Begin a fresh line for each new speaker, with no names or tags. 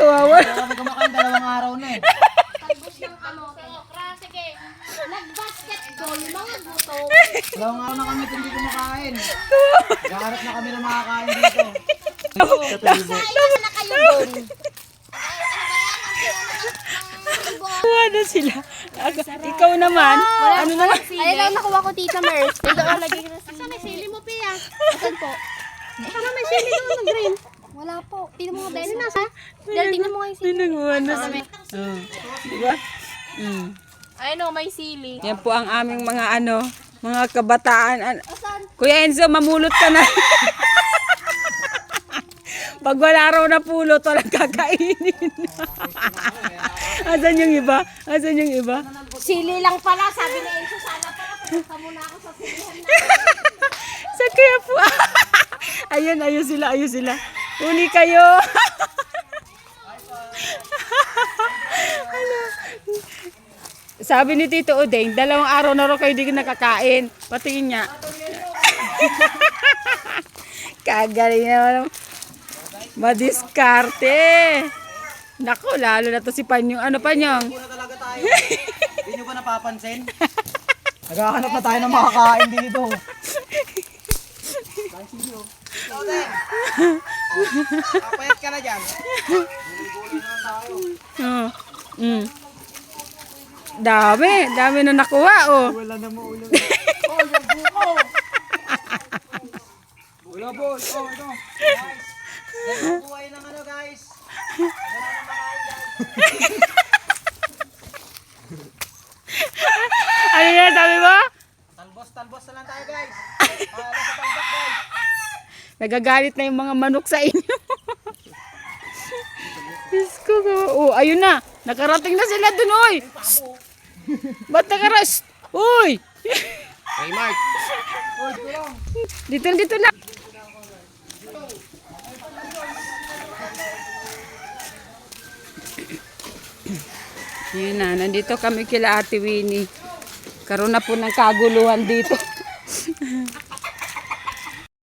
Kawawa.
Kami kumakain 2 araw na eh.
Talbos ng kamote. Sige. Nag-basketball, mga buto.
2 araw na kami hindi kumakain. Gaharap na kami na makakain dito.
Sayang na kayo doon.
Kawawa na sila. Ikaw naman. Ano naman?
Ayun lang nakuha ko, Tita Mers. Ito ang lagay na sili. Saan may sili mo, Pia? Saan po? Saan may sili doon na green? Wala po. Tingnan mo nga, Ben. Nasa? Dahil tingnan mo nga yung sili.
Pinagawa na sila. Oh. Diba?
Ayun o, may sili.
Yan po ang aming mga mga kabataan. Kuya Enzo, mamulot ka na. Pag wala raw na pulot, walang kakainin. Asan yung iba? Asan yung iba?
Sili lang pala. Sabi na Enzo, sana pala. Pumunta muna ako sa silihan na.
Sa kaya po. Ayun sila. Uni kayo. Sabi ni Tito Udeng, 2 araw na raw kayo di nakakain. Patingin niya. Kagaling naman. Madiskarte. Nako, lalo na to si Panyong. Ano Panyong?
Muna talaga tayo. Hindi nyo ba napapansin? Naghahanap na tayo ng makakain dito. Kapayat ka na dyan. Gulay-gulay na lang tayo.
Dami na nakuha, oh.
Wala na maulam. Oh, yung buko. Wala boy. Oh, ito. Guys. Ganyan buhay ng guys. Wala na makain guys.
Ano yan, sabi mo?
Talbos na lang tayo guys. Para sa talbos guys.
Nagagalit na yung mga manok sa inyo. Diyos ko. Oh, ayun na. Nakarating na sila dun, oy. Ba't nakaras? Uy!
Hey Mark.
Dito na. Yan na, nandito kami kila Ate Winnie. Karoon na po ng kaguluhan dito.